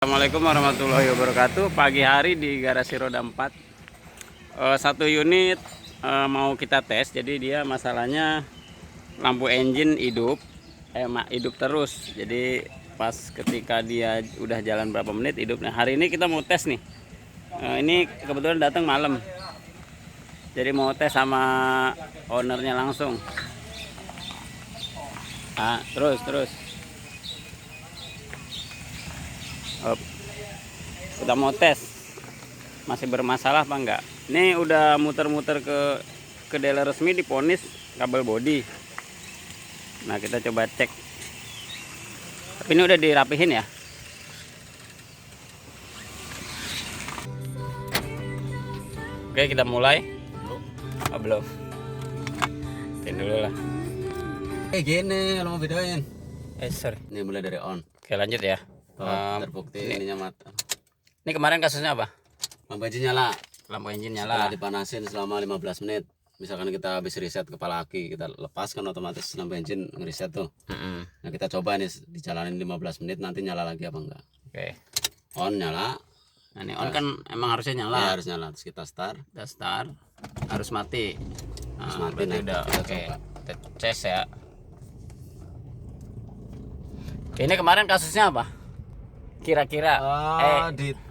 Assalamualaikum warahmatullahi wabarakatuh. Pagi hari di garasi roda 4, satu unit mau kita tes. Jadi dia masalahnya lampu engine hidup terus. Jadi pas ketika dia udah jalan berapa menit hidup. Nah, hari ini kita mau tes nih. Ini kebetulan datang malam, jadi mau tes sama ownernya langsung. Terus Op. Udah mau tes masih bermasalah apa enggak. Ini udah muter-muter ke dealer resmi, diponis kabel bodi. Nah, kita coba cek. Tapi ini udah dirapihin ya. Oke, kita mulai. Belum. Ini dulu lah. Gini kalau mau videoin. Sorry. Ini mulai dari on. Oke, lanjut ya. Terbukti ininya mata. Ini kemarin kasusnya apa? Lampu engine nyala. Lampu engine Setelah nyala. dipanasin selama 15 menit. Misalkan kita habis reset kepala aki, kita lepaskan otomatis lampu engine ngereset tuh. Nah, kita coba nih dijalanin 15 menit nanti nyala lagi apa enggak. Oke. On nyala. Nah, ini on kan emang harusnya nyala. Ya, harus nyala. Terus kita start. Kita start, harus mati. Harus Nah, mati. berarti Nah, udah kita oke. coba. Kita tes ya. Ini kemarin kasusnya apa? Kira-kira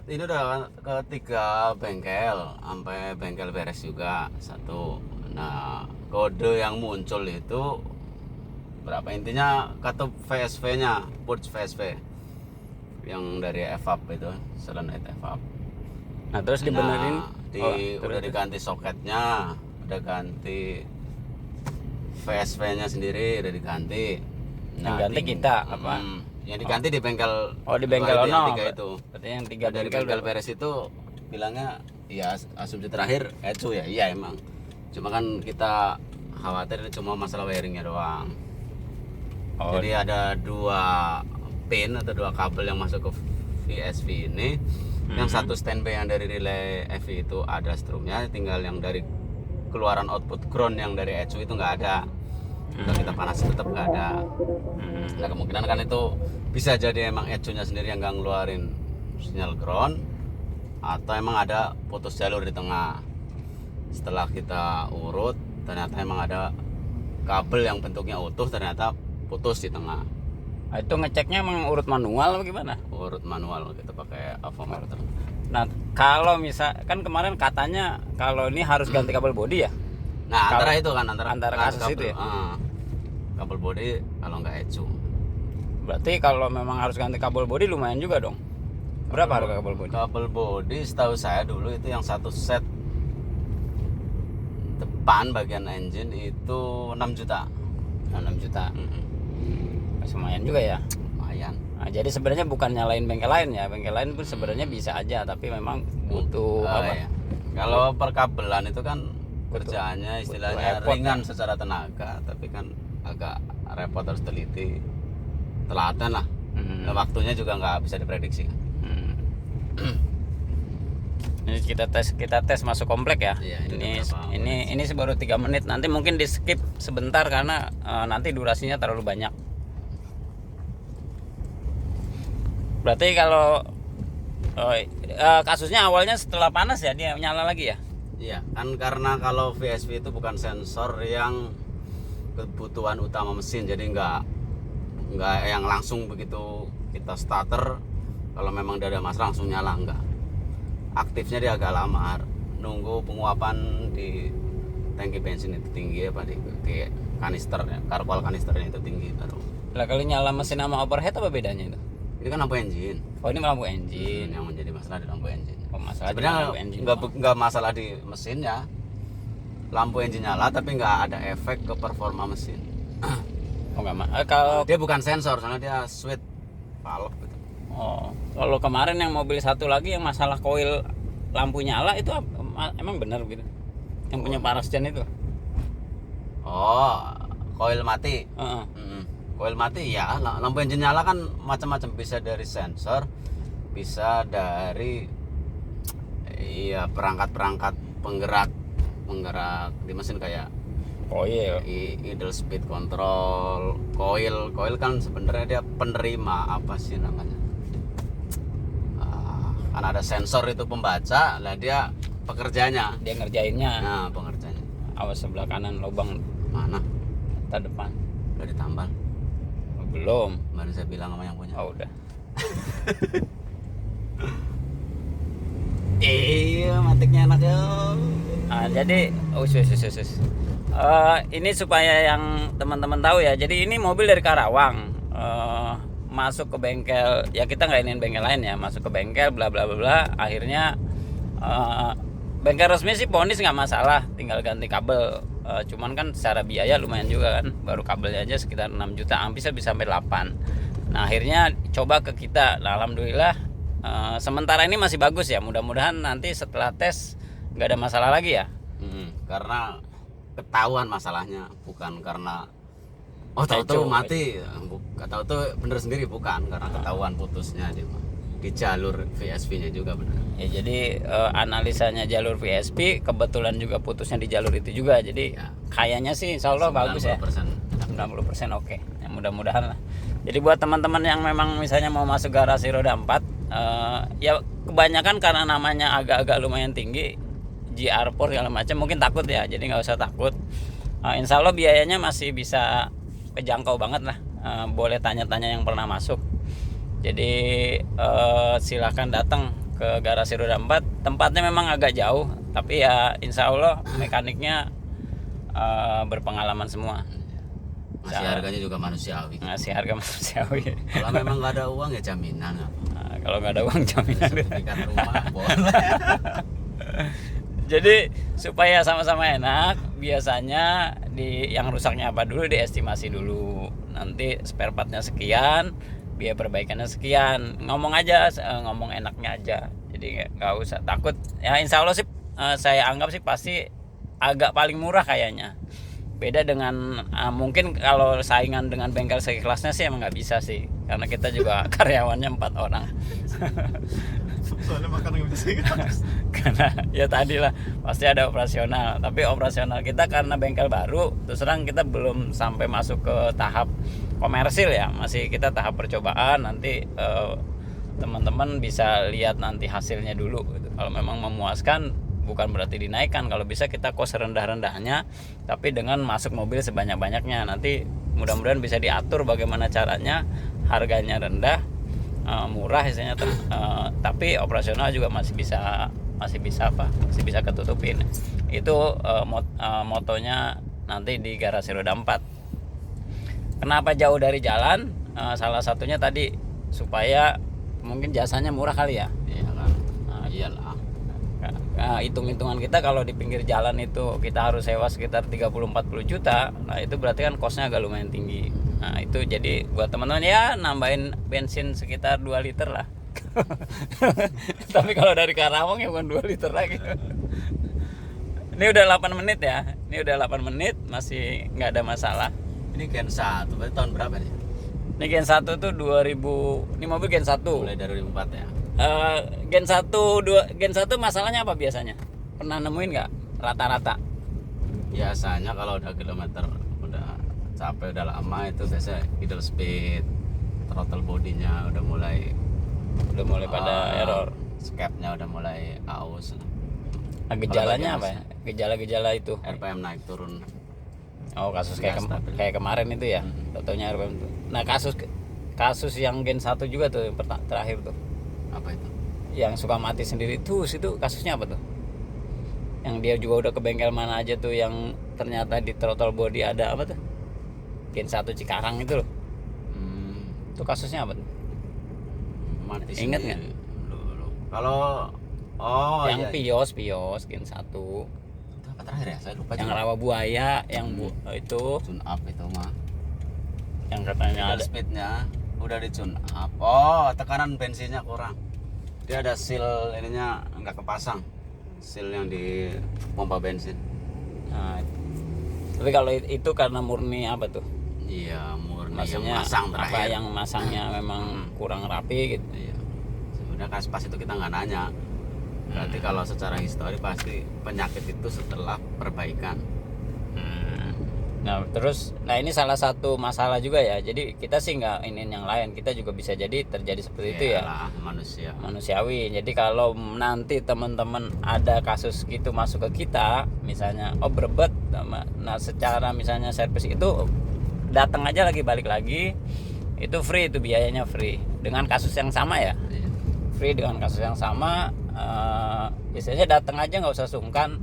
Ini udah ke 3 bengkel, sampai bengkel beres juga satu. Nah, kode yang muncul itu berapa, intinya katup VSV nya, purge VSV yang dari evap itu, solenoid evap. Nah, terus dibenerin. Udah diganti soketnya, udah ganti VSV nya sendiri, udah diganti. Yang ganti kita apa? Yang diganti di bengkel. Di bengkel yang ono. 3 itu. Berarti yang 3 Dari bengkel beres itu bilangnya ya asumsi terakhir ecu ya. Iya emang. Cuma kan kita khawatir cuma masalah wiringnya doang. Jadi ada 2 pin atau 2 kabel yang masuk ke VSV ini. Yang satu standby yang dari relay EV itu ada strumnya, tinggal yang dari keluaran output ground yang dari ecu itu nggak ada. Kalau kita panas tetap nggak ada. Nah, kemungkinan kan itu bisa jadi emang ecunya sendiri yang nggak ngeluarin sinyal ground, atau emang ada putus jalur di tengah. Setelah kita urut, ternyata emang ada kabel yang bentuknya utuh ternyata putus di tengah. Nah, itu ngeceknya emang urut manual apa gimana? Urut manual, kita pakai avometer. Nah, kalau misal kan kemarin katanya kalau ini harus ganti kabel bodi ya. Nah, antara itu kan antara kasus kabel, itu ya. Kabel bodi kalau nggak ecu. Berarti kalau memang harus ganti kabel bodi lumayan juga dong. Berapa harga kabel bodi? Kabel bodi setahu saya dulu itu yang satu set depan bagian engine itu 6 juta. 6 juta. Lumayan juga ya. Lumayan. Nah, jadi sebenarnya bukan nyalain bengkel lain ya. Bengkel lain pun sebenarnya bisa aja, tapi memang butuh apa? Ya. Kalau perkabelan itu kan kerjaannya istilahnya ringan secara tenaga, tapi kan agak repot, harus teliti, telaten lah. Nah, waktunya juga nggak bisa diprediksi. Ini kita tes masuk komplek ya. Iya, ini baru 3 menit. Nanti mungkin di skip sebentar karena nanti durasinya terlalu banyak. Berarti kalau kasusnya awalnya setelah panas ya dia nyala lagi ya? Iya, kan karena kalau VSV itu bukan sensor yang kebutuhan utama mesin, jadi nggak yang langsung begitu kita starter kalau memang udah ada masalah langsung nyala, enggak. Aktifnya dia agak lama, nunggu penguapan di tangki bensin itu tinggi apa di kanisternya, karpal kanisternya itu tinggi baru. Lah, kalau nyala mesin sama overhead apa bedanya itu? Ini kan lampu engine. Oh, ini lampu engine. Yang menjadi masalah di lampu engine. Sebenarnya nggak masalah di mesinnya. Lampu engine nyala tapi nggak ada efek ke performa mesin. Kalau dia bukan sensor, soalnya dia switch valve gitu. Kalau kemarin yang mobil satu lagi yang masalah koil lampu nyala itu emang benar gitu? Yang punya Parasjan itu? Koil mati. Koil mati ya, lampu engine nyala kan macam-macam, bisa dari sensor, bisa dari perangkat-perangkat penggerak di mesin kayak idle speed control, coil kan sebenarnya dia penerima apa sih namanya, kan ada sensor itu pembaca, lah dia pekerjanya. Dia ngerjainnya. Nah, pengerjanya. Awas sebelah kanan lubang Mana? tak depan. Udah ditambal. Belum. Baru saya bilang sama yang punya. Oh udah. Iya, matiknya enak ya. Jadi ini supaya yang teman-teman tahu ya. Jadi ini mobil dari Karawang, masuk ke bengkel. Ya kita nggak ingin bengkel lain ya, masuk ke bengkel, bla bla bla bla. Akhirnya bengkel resmi sih ponis nggak masalah, tinggal ganti kabel. Cuman kan secara biaya lumayan juga kan, baru kabelnya aja sekitar 6 juta, bisa sampai 8. Nah akhirnya coba ke kita. Nah, alhamdulillah. Sementara ini masih bagus ya, mudah-mudahan nanti setelah tes nggak ada masalah lagi ya. Karena ketahuan masalahnya, bukan karena tahu-tahu mati, tahu-tahu bener sendiri, bukan karena ketahuan putusnya di jalur VSP-nya juga bener. Ya jadi analisanya jalur VSP kebetulan juga putusnya di jalur itu juga, jadi ya, kayaknya sih insya Allah bagus ya. 90% oke. Ya, mudah-mudahan lah. Jadi buat teman-teman yang memang misalnya mau masuk garasi roda 4, ya kebanyakan karena namanya agak-agak lumayan tinggi, GR4 segala macam, mungkin takut ya, jadi nggak usah takut. Insya Allah biayanya masih bisa kejangkau banget lah. Boleh tanya-tanya yang pernah masuk. Jadi silahkan datang ke garasi roda 4. Tempatnya memang agak jauh, tapi ya insya Allah mekaniknya berpengalaman semua. Masih harganya juga manusiawi. Masih harga manusiawi. Kalau memang nggak ada uang ya jaminan. Kalau nggak ada uang jaminan. Sertifikat rumah boleh. Jadi supaya sama-sama enak, biasanya yang rusaknya apa dulu diestimasi dulu. Nanti spare partnya sekian, biaya perbaikannya sekian. Ngomong aja, ngomong enaknya aja. Jadi nggak usah takut. Ya insya Allah sih saya anggap sih pasti agak paling murah kayaknya. Beda dengan mungkin kalau saingan dengan bengkel sekelasnya sih emang nggak bisa sih, karena kita juga karyawannya 4 orang. Soalnya makan nggak bisa. Karena ya tadi lah pasti ada operasional, tapi operasional kita karena bengkel baru, terus terang kita belum sampai masuk ke tahap komersil ya, masih kita tahap percobaan. Nanti teman-teman bisa lihat nanti hasilnya dulu gitu. Kalau memang memuaskan, bukan berarti dinaikkan, kalau bisa kita kos rendah-rendahnya, tapi dengan masuk mobil sebanyak-banyaknya. Nanti mudah-mudahan bisa diatur bagaimana caranya, harganya rendah, murah isinya, tapi operasional juga masih bisa ketutupin. Itu motonya nanti di garasi roda 4. Kenapa jauh dari jalan? Salah satunya tadi supaya mungkin jasanya murah kali ya. Iya kan. Iyalah. Hitung-hitungan kita kalau di pinggir jalan itu kita harus sewa sekitar 30-40 juta. Nah itu berarti kan kosnya agak lumayan tinggi. Nah itu jadi buat teman-teman ya nambahin bensin sekitar 2 liter lah. Tapi kalau dari Karawang ya bukan 2 liter lagi. Ini udah 8 menit ya. Ini udah 8 menit masih nggak ada masalah. Ini Gen 1, berarti tahun berapa nih? Ini Gen 1 tuh 2000. Ini mobil Gen 1. Mulai dari 2004 ya. Gen 1 masalahnya apa biasanya? Pernah nemuin nggak rata-rata? Biasanya kalau udah kilometer udah capek, udah lama, itu biasa idle speed, throttle bodinya udah mulai pada error. Skepnya udah mulai aus. Gejalanya apa ya? Gejala-gejala itu RPM naik turun. Oh kasus kayak kemarin itu ya. Contohnya RPM itu. Nah kasus yang Gen 1 juga tuh yang terakhir tuh. Apa itu? Yang suka mati sendiri tuh, itu kasusnya apa tuh? Yang dia juga udah ke bengkel mana aja tuh, yang ternyata di throttle body ada apa tuh? Gen 1 Cikarang itu loh. Itu kasusnya apa tuh? Mati Ingat nggak? Kalau yang iya. Pios Gen 1. Itu apa terakhir ya? Saya lupa. Yang rawa buaya, yang itu tune up itu mah. Yang katanya ada speednya udah di tune up. Oh, tekanan bensinnya kurang. Dia ada seal ininya nggak kepasang. Seal yang di pompa bensin. Nah, tapi kalau itu karena murni apa tuh? Iya, murni. Maksudnya yang masang terakhir. apa yang masangnya memang kurang rapi gitu. Iya. Sebenarnya pas itu kita nggak nanya. Berarti kalau secara histori pasti penyakit itu setelah perbaikan. Nah terus, nah ini salah satu masalah juga ya. Jadi kita sih nggak ini yang lain, kita juga bisa jadi terjadi seperti itu ya. Iyalah, manusia. Manusiawi. Jadi kalau nanti teman-teman ada kasus gitu masuk ke kita, misalnya berebet, nah secara misalnya servis itu datang aja lagi balik lagi, itu free, itu biayanya free dengan kasus yang sama ya. Iya. Free dengan kasus yang sama, biasanya datang aja, nggak usah sungkan.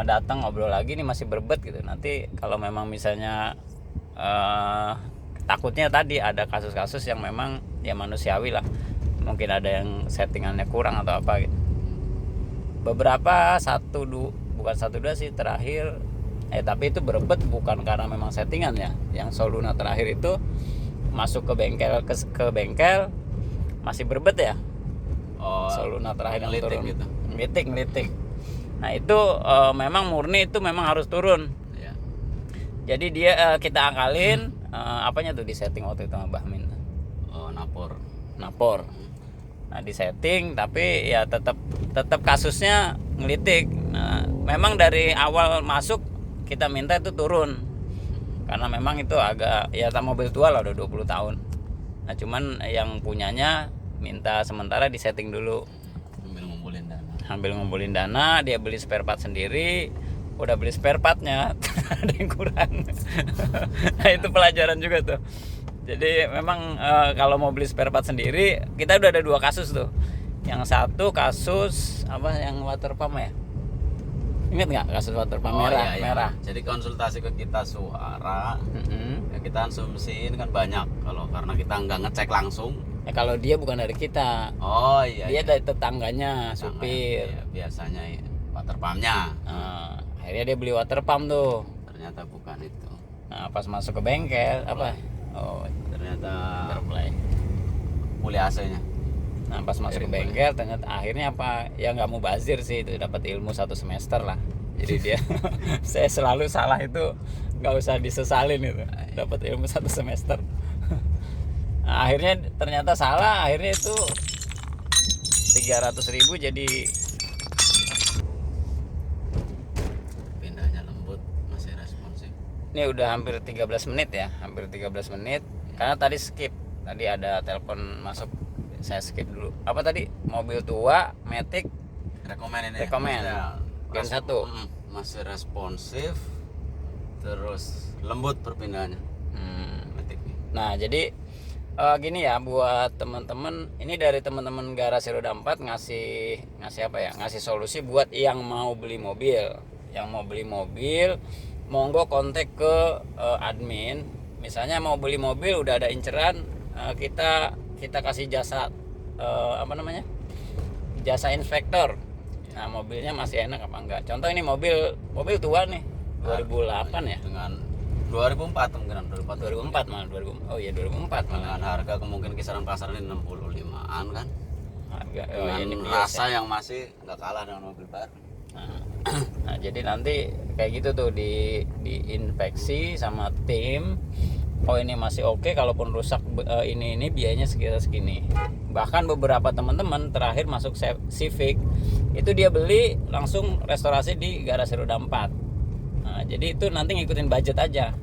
Datang ngobrol lagi nih masih berbet gitu. Nanti kalau memang misalnya takutnya tadi ada kasus-kasus yang memang ya manusiawi lah, mungkin ada yang settingannya kurang atau apa gitu. Beberapa bukan satu dua sih terakhir, tapi itu berebet bukan karena memang settingan ya. Yang Soluna terakhir itu masuk ke bengkel masih berebet ya. Soluna terakhir yang turun gitu. ngelitik. Nah itu memang murni, itu memang harus turun. Iya. Jadi dia kita akalin, apanya tuh di setting waktu itu sama Bahmin. Napor. Nah di setting, tapi ya tetap kasusnya ngelitik. Nah memang dari awal masuk kita minta itu turun, karena memang itu agak ya mobil tua lah, udah 20 tahun. Nah cuman yang punyanya minta sementara di setting dulu. Ambil ngumpulin dana, dia beli spare part sendiri. Udah beli spare partnya ada yang kurang. Nah itu pelajaran juga tuh. Jadi memang kalau mau beli spare part sendiri, kita udah ada 2 kasus tuh. Yang satu kasus apa, yang water pump ya, ingat nggak kasus water pump merah? Iya. Merah. Jadi konsultasi ke kita suara, ya kita asumsiin kan banyak, karena kita nggak ngecek langsung. Kalau dia bukan dari kita, Iya. dia dari tetangganya, supir. Iya, biasanya ya, water pumpnya. Akhirnya dia beli water pump tuh. Ternyata bukan itu. Nah pas masuk ke bengkel apa? Ternyata Terplay. puli AC-nya. Nah pas masuk ke bengkel ternyata akhirnya apa? Ya nggak mau bazir sih, itu dapat ilmu 1 semester lah. Jadi dia saya selalu salah itu nggak usah disesalin itu. Dapat ilmu 1 semester. Nah, akhirnya ternyata salah, akhirnya itu 300.000 jadi. Pindahnya lembut, masih responsif. Ini udah hampir 13 menit ya, hampir 13 menit. Karena tadi skip, tadi ada telepon masuk, saya skip dulu. Apa tadi? Mobil tua, Matic, Rekomen ini. Rekomen. Gen 1. Masih responsif, terus lembut perpindahannya. Matic. Nah jadi gini ya buat teman-teman, ini dari teman-teman Garasi Roda 4 ngasih apa ya, ngasih solusi buat yang mau beli mobil. Yang mau beli mobil, monggo kontak ke admin. Misalnya mau beli mobil udah ada inceran, kita kasih jasa jasa inspektor. Nah mobilnya masih enak apa enggak. Contoh ini mobil tua nih, 2008 ya, Dengan 2004 kemungkinan 2004 malah 2004 malah. Dengan harga kemungkinan kisaran pasaran 65-an kan. Harga Dengan ini rasa yang masih nggak kalah dengan mobil baru. Nah, jadi nanti kayak gitu tuh diinspeksi sama tim. Ini masih oke, kalaupun rusak ini biayanya sekitar segini. Bahkan beberapa teman-teman terakhir masuk Civic itu dia beli langsung restorasi di Garasi Roda 4. Nah, jadi itu nanti ngikutin budget aja.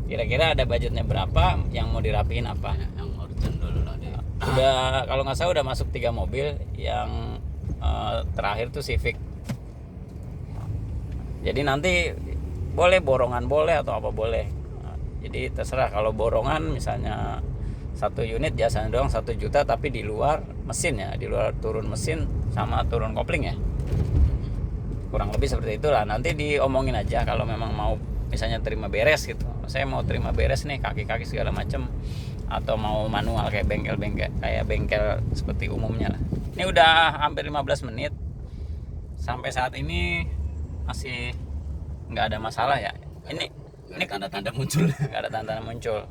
Kira-kira ada budgetnya berapa, yang mau dirapiin apa. Yang urgent dulu lah dia. Udah kalau nggak salah udah masuk 3 mobil, yang terakhir tuh Civic. Jadi nanti boleh borongan boleh atau apa boleh. Nah, jadi terserah, kalau borongan misalnya 1 unit jasanya doang 1 juta, tapi di luar mesin ya, di luar turun mesin sama turun kopling ya. Kurang lebih seperti itulah. Nanti diomongin aja kalau memang mau misalnya terima beres gitu. Saya mau terima beres nih, kaki-kaki segala macam, atau mau manual kayak bengkel seperti umumnya lah. Ini udah hampir 15 menit. Sampai saat ini masih nggak ada masalah ya. Ini tanda-tanda muncul. Nggak ada tanda-tanda muncul.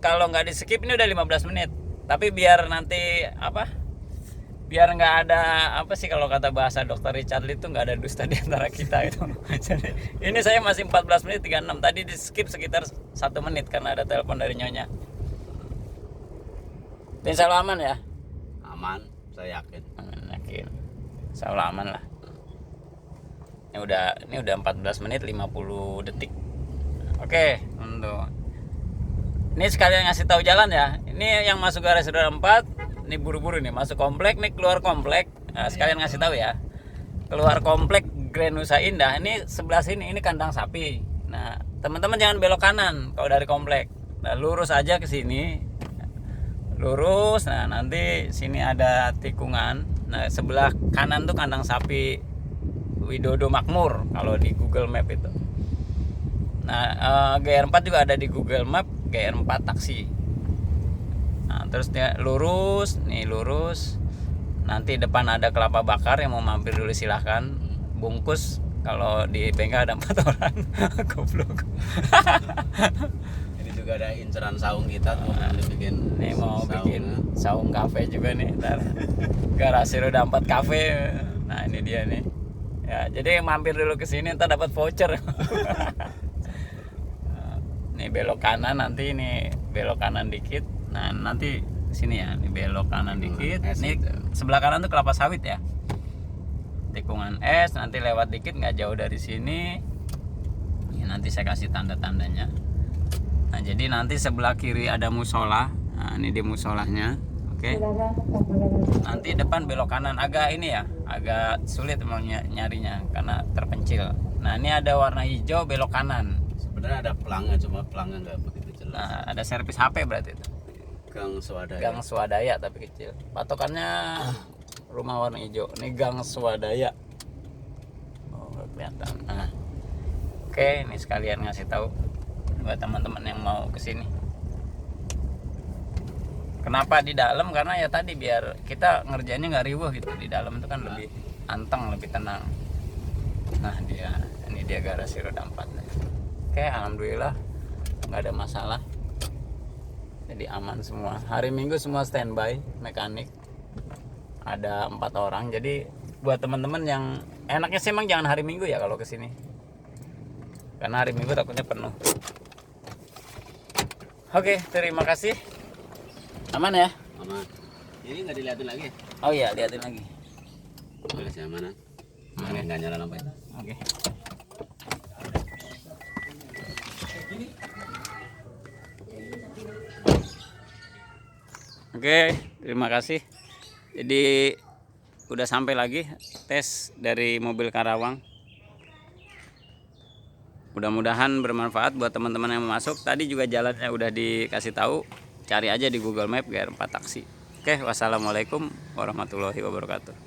Kalau nggak di skip ini udah 15 menit. Tapi biar nanti biar nggak ada kalau kata bahasa Dokter Richard itu nggak ada dusta di antara kita itu. Jadi ini saya masih 14 menit 36. Tadi di skip sekitar 1 menit karena ada telepon dari nyonya. Insya Allah aman ya? Aman, saya yakin. Yakin. Insya Allah aman lah. Ini udah 14 menit 50 detik. Oke, untuk ini sekalian ngasih tahu jalan ya. Ini yang masuk garasi roda 4, ini buru-buru nih masuk komplek, nih keluar komplek. Nah, sekalian ngasih tahu ya. Keluar komplek Grand Nusa Indah, ini sebelah sini ini kandang sapi. Nah, teman-teman jangan belok kanan kalau dari komplek. Nah, lurus aja ke sini. Lurus. Nah, nanti sini ada tikungan. Nah, sebelah kanan tuh kandang sapi Widodo Makmur kalau di Google Map itu. Nah, GR4 juga ada di Google Map, GR4 taksi. Nah, terus dia lurus, nih lurus. Nanti depan ada Kelapa Bakar, yang mau mampir dulu silahkan. Bungkus kalau di bengkel ada 4 orang. Goblok. Ini juga ada inceran saung kita tuh bikin. Nih mau saung. bikin saung kafe juga nih, ntar. Garasi roda 4 kafe. Nah, ini dia nih. Ya, jadi mampir dulu ke sini ntar dapat voucher. Nih belok kanan, nanti ini belok kanan dikit. Nah, nanti sini ya, ini belok kanan dikit. Ini sebelah kanan tuh kelapa sawit ya. Tikungan es, nanti lewat dikit nggak jauh dari sini. Ini nanti saya kasih tanda-tandanya. Nah, jadi nanti sebelah kiri ada musola. Nah, ini di musolahnya. Oke. Nanti depan belok kanan, agak ini ya, agak sulit emang nyarinya karena terpencil. Nah, ini ada warna hijau belok kanan. Sebenarnya ada pelangnya, cuma pelangnya nggak begitu jelas. Nah, ada servis HP berarti itu. Gang Swadaya. Gang Swadaya tapi kecil. Patokannya rumah warna hijau. Ini Gang Swadaya. Oh, nggak kelihatan. Nah. Oke, ini sekalian ngasih tahu buat teman-teman yang mau kesini. Kenapa di dalam? Karena ya tadi biar kita ngerjainnya nggak riuh gitu. Di dalam itu kan lebih anteng, lebih tenang. Nah, ini dia garasi roda 4. Oke, alhamdulillah nggak ada masalah. Jadi aman semua. Hari Minggu semua standby mekanik. Ada 4 orang. Jadi buat teman-teman yang enaknya sih emang jangan hari Minggu ya kalau kesini. Karena hari Minggu takutnya penuh. Oke, terima kasih. Aman ya? Aman. Ini nggak dilihatin lagi? Oh iya, liatin lagi. Kasih amanan. Nggak nyala lampu itu. Oke. Oke, terima kasih. Jadi udah sampai lagi tes dari mobil Karawang. Mudah-mudahan bermanfaat buat teman-teman yang mau masuk. Tadi juga jalannya udah dikasih tahu. Cari aja di Google Map GR4 taksi. Oke, wassalamualaikum warahmatullahi wabarakatuh.